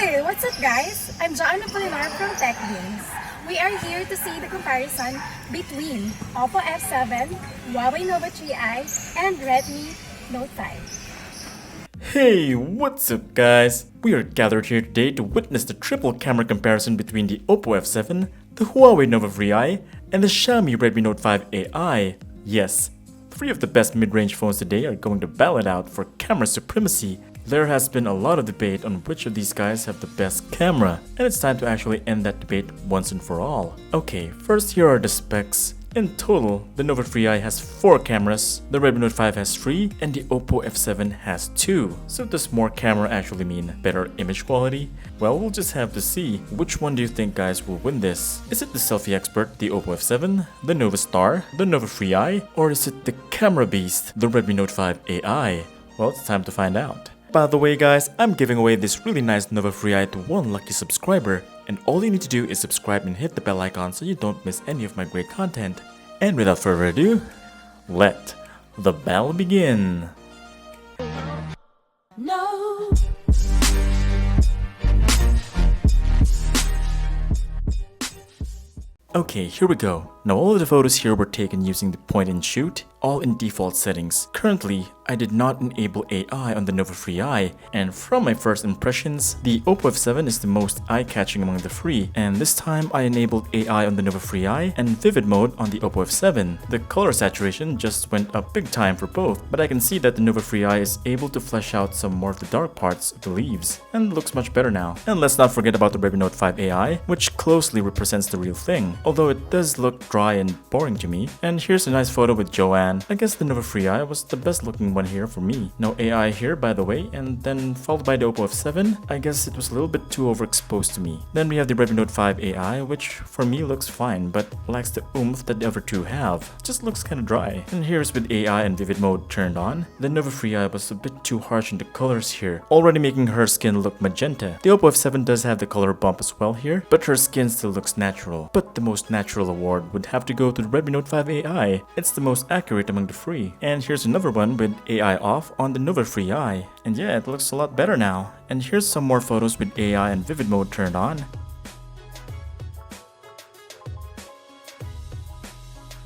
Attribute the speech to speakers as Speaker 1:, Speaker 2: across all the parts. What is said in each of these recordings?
Speaker 1: Hey, what's up guys? I'm Joanna Polinar from Tech Beans. We are here to see the comparison between Oppo F7, Huawei Nova 3i, and Redmi Note 5.
Speaker 2: Hey, what's up guys? We are gathered here today to witness the triple camera comparison between the Oppo F7, the Huawei Nova 3i, and the Xiaomi Redmi Note 5 AI. Yes, three of the best mid-range phones today are going to battle it out for camera supremacy. There has been a lot of debate on which of these guys have the best camera, and it's time to actually end that debate once and for all. Okay, first here are the specs. In total, the Nova 3i has 4 cameras, the Redmi Note 5 has 3, and the Oppo F7 has 2. So does more camera actually mean better image quality? Well, we'll just have to see. Which one do you think guys will win this? Is it the selfie expert, the Oppo F7, the Nova Star, the Nova 3i, or is it the camera beast, the Redmi Note 5 AI? Well, it's time to find out. By the way guys, I'm giving away this really nice Nova 3i to one lucky subscriber, and all you need to do is subscribe and hit the bell icon so you don't miss any of my great content. And without further ado, let the battle begin!
Speaker 1: No.
Speaker 2: Okay, here we go. Now all of the photos here were taken using the point and shoot, all in default settings. Currently, I did not enable AI on the Nova 3i, and from my first impressions, the Oppo F7 is the most eye-catching among the three, and this time I enabled AI on the Nova 3i and vivid mode on the Oppo F7. The color saturation just went up big time for both, but I can see that the Nova 3i is able to flesh out some more of the dark parts of the leaves, and looks much better now. And let's not forget about the Redmi Note 5 AI, which closely represents the real thing, although it does look dry and boring to me. And here's a nice photo with Joanne. I guess the Nova 3i was the best looking one here for me. No AI here by the way, and then followed by the Oppo F7. I guess it was a little bit too overexposed to me. Then we have the Redmi Note 5 AI, which for me looks fine, but lacks the oomph that the other two have. Just looks kinda dry. And here's with AI and vivid mode turned on. The Nova 3i was a bit too harsh in the colors here, already making her skin look magenta. The Oppo F7 does have the color bump as well here, but her skin still looks natural. But the most natural award would have to go to the Redmi Note 5 AI. It's the most accurate among the three. And here's another one with AI off on the Nova 3i. And yeah, it looks a lot better now. And here's some more photos with AI and vivid mode turned on.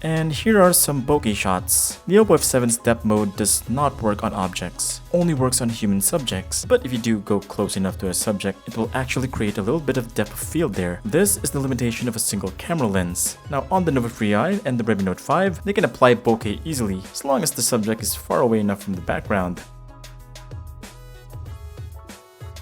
Speaker 2: And here are some bokeh shots. The Oppo F7's depth mode does not work on objects, only works on human subjects. But if you do go close enough to a subject, it will actually create a little bit of depth of field there. This is the limitation of a single camera lens. Now on the Nova 3i and the Redmi Note 5, they can apply bokeh easily, as long as the subject is far away enough from the background.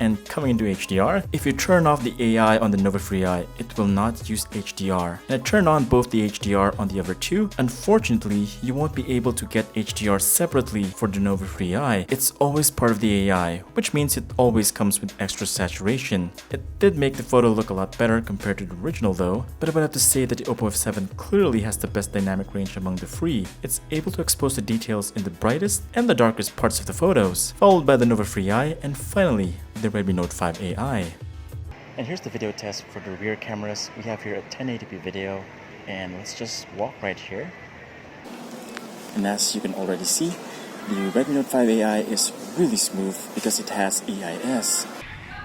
Speaker 2: And coming into HDR, if you turn off the AI on the Nova 3i, it will not use HDR. And I turn on both the HDR on the other two. Unfortunately, you won't be able to get HDR separately for the Nova 3i. It's always part of the AI, which means it always comes with extra saturation. It did make the photo look a lot better compared to the original though, but I would have to say that the Oppo F7 clearly has the best dynamic range among the three. It's able to expose the details in the brightest and the darkest parts of the photos, followed by the Nova 3i, and finally, the Redmi Note 5 AI. And here's the video test for the rear cameras. We have here a 1080p video, and let's just walk right here. And as you can already see, the Redmi Note 5 AI is really smooth because it has EIS.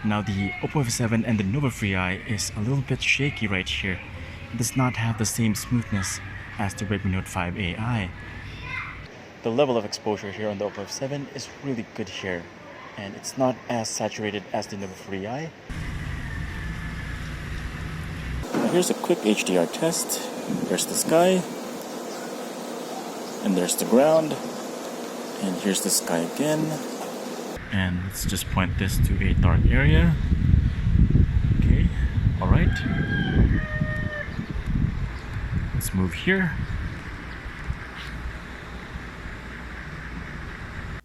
Speaker 2: Now the Oppo F7 and the Nova 3i is a little bit shaky right here. It does not have the same smoothness as the Redmi Note 5 AI. The level of exposure here on the Oppo F7 is really good here, and it's not as saturated as the Nova 3i. Now here's a quick HDR test. There's the sky, and there's the ground, and here's the sky again. And let's just point this to a dark area. Okay, alright. Let's move here.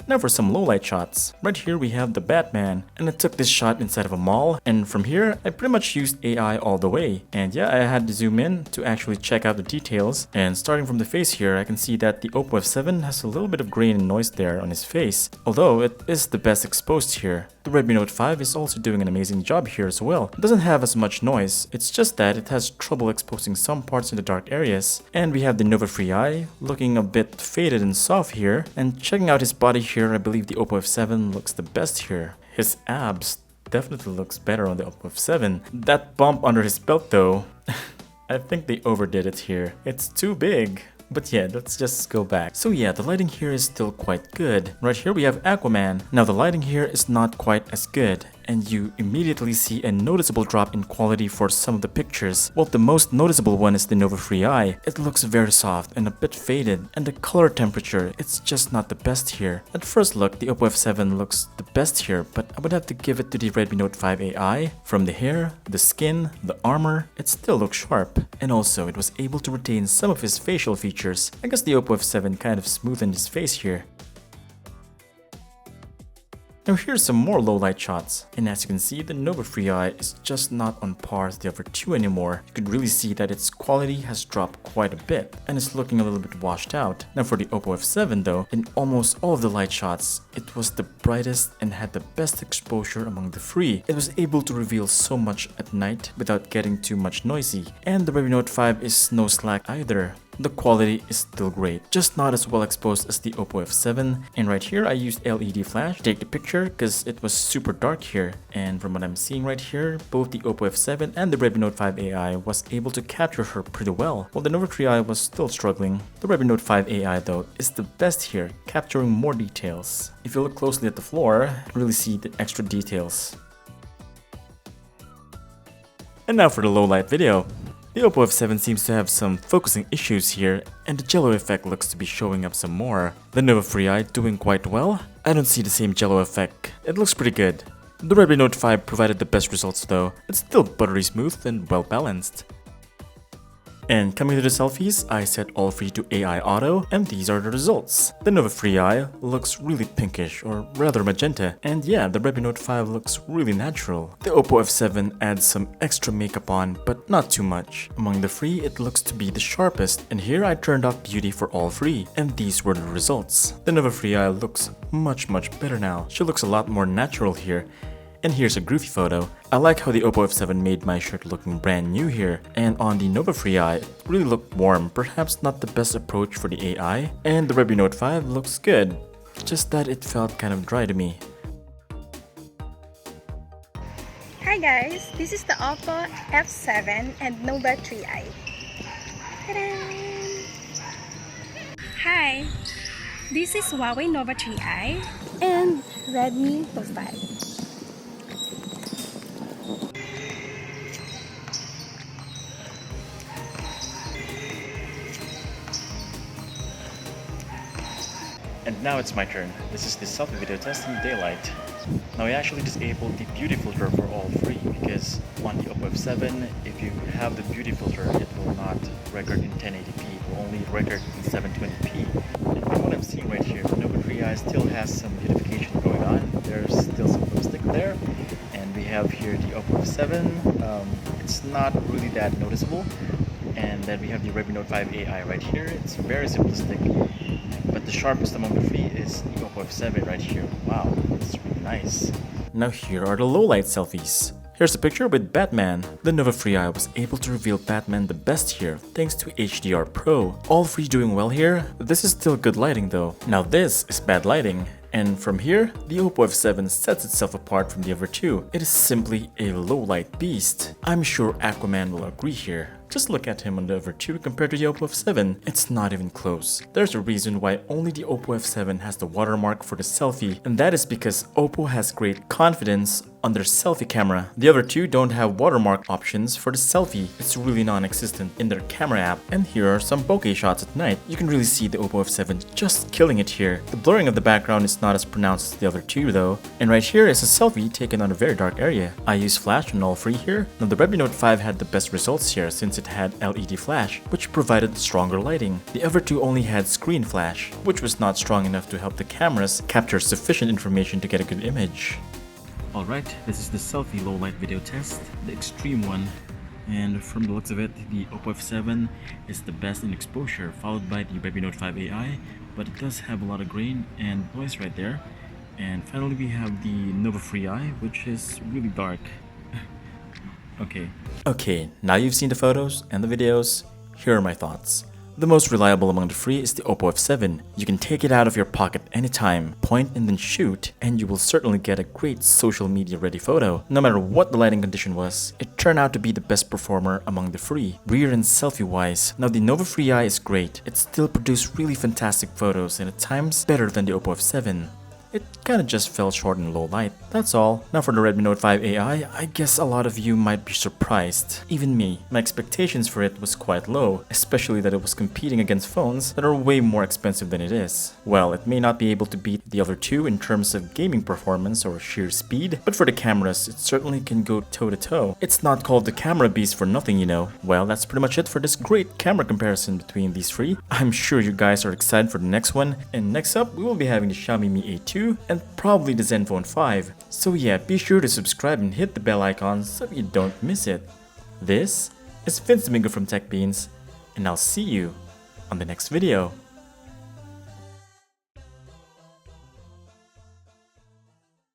Speaker 2: Now for some low light shots. Right here we have the Batman, and I took this shot inside of a mall, and from here I pretty much used AI all the way. And yeah, I had to zoom in to actually check out the details, and starting from the face here I can see that the Oppo F7 has a little bit of grain and noise there on his face, although it is the best exposed here. The Redmi Note 5 is also doing an amazing job here as well. It doesn't have as much noise, it's just that it has trouble exposing some parts in the dark areas. And we have the Nova 3i looking a bit faded and soft here, and checking out his body here, I believe the Oppo F7 looks the best here. His abs definitely looks better on the Oppo F7. That bump under his belt though, I think they overdid it here. It's too big. But yeah, let's just go back. So yeah, the lighting here is still quite good. Right here we have Aquaman. Now the lighting here is not quite as good, and you immediately see a noticeable drop in quality for some of the pictures. Well, the most noticeable one is the Nova Free Eye. It looks very soft and a bit faded, and the color temperature, it's just not the best here. At first look, the Oppo F7 looks the best here, but I would have to give it to the Redmi Note 5 AI. From the hair, the skin, the armor, it still looks sharp. And also, it was able to retain some of his facial features. I guess the Oppo F7 kind of smoothened his face here. Now here's some more low light shots, and as you can see, the Nova Free Eye is just not on par with the other two anymore. You could really see that its quality has dropped quite a bit, and it's looking a little bit washed out. Now for the Oppo F7 though, in almost all of the light shots, it was the brightest and had the best exposure among the three. It was able to reveal so much at night without getting too much noisy, and the Redmi Note 5 is no slack either. The quality is still great, just not as well exposed as the Oppo F7. And right here I used LED flash to take the picture because it was super dark here. And from what I'm seeing right here, both the Oppo F7 and the Redmi Note 5 AI was able to capture her pretty well, while the Nova 3i was still struggling. The Redmi Note 5 AI though is the best here, capturing more details. If you look closely at the floor, you really see the extra details. And now for the low light video. The Oppo F7 seems to have some focusing issues here, and the jello effect looks to be showing up some more. The Nova Free Eye doing quite well. I don't see the same jello effect. It looks pretty good. The Redmi Note 5 provided the best results though. It's still buttery smooth and well balanced. And coming to the selfies, I set all three to AI Auto, and these are the results. The Nova Free Eye looks really pinkish, or rather magenta, and yeah, the Redmi Note 5 looks really natural. The Oppo F7 adds some extra makeup on, but not too much. Among the three, it looks to be the sharpest, and here I turned off beauty for all three, and these were the results. The Nova Free Eye looks much better now. She looks a lot more natural here. And here's a goofy photo. I like how the Oppo F7 made my shirt looking brand new here, and on the Nova Free Eye, it really looked warm, perhaps not the best approach for the AI, and the Redmi Note 5 looks good, just that it felt kind of dry to me.
Speaker 1: Hi guys, this is the Oppo F7 and Nova 3i. Ta-da! Hi, this is Huawei Nova 3i and Redmi Note 5.
Speaker 2: And now it's my turn. This is the selfie video test in daylight. Now I actually disabled the beauty filter for all three because on the Oppo F7, if you have the beauty filter, it will not record in 1080p. It will only record in 720p. And from what I'm seeing right here, the Nova 3i still has some beautification going on. There's still some lipstick there. And we have here the Oppo F7. It's not really that noticeable. And then we have the Redmi Note 5 AI right here. It's very simplistic. But the sharpest among the three is the Oppo F7 right here. Wow, that's really nice. Now here are the low light selfies. Here's a picture with Batman. The Nova Free Eye was able to reveal Batman the best here thanks to HDR Pro. All three doing well here. This is still good lighting though. Now this is bad lighting. And from here, the Oppo F7 sets itself apart from the other two. It is simply a low light beast. I'm sure Aquaman will agree here. Just look at him on the other two compared to the Oppo F7. It's not even close. There's a reason why only the Oppo F7 has the watermark for the selfie, and that is because Oppo has great confidence on their selfie camera. The other two don't have watermark options for the selfie. It's really non-existent in their camera app. And here are some bokeh shots at night. You can really see the Oppo F7 just killing it here. The blurring of the background is not as pronounced as the other two though. And right here is a selfie taken on a very dark area. I used flash on all three here. Now the Redmi Note 5 had the best results here since it had LED flash, which provided stronger lighting. The other two only had screen flash, which was not strong enough to help the cameras capture sufficient information to get a good image. Alright, this is the selfie low light video test, the extreme one. And from the looks of it, the Oppo F7 is the best in exposure, followed by the Redmi Note 5 AI, but it does have a lot of grain and noise right there. And finally we have the Nova Free Eye, which is really dark. Okay, now you've seen the photos and the videos. Here are my thoughts. The most reliable among the three is the Oppo F7. You can take it out of your pocket anytime, point and then shoot, and you will certainly get a great social media ready photo. No matter what the lighting condition was, it turned out to be the best performer among the three, rear and selfie wise. Now the Nova 3i is great. It still produced really fantastic photos and at times better than the Oppo F7. It kinda just fell short in low light, that's all. Now for the Redmi Note 5 AI, I guess a lot of you might be surprised. Even me. My expectations for it was quite low, especially that it was competing against phones that are way more expensive than it is. Well, it may not be able to beat the other two in terms of gaming performance or sheer speed, but for the cameras, it certainly can go toe to toe. It's not called the camera beast for nothing, you know. Well, that's pretty much it for this great camera comparison between these three. I'm sure you guys are excited for the next one, and next up, we will be having the Xiaomi Mi A2 and probably the Zenfone 5. So yeah, be sure to subscribe and hit the bell icon so you don't miss it. This is Vince Domingo from TechBeans, and I'll see you on the next video.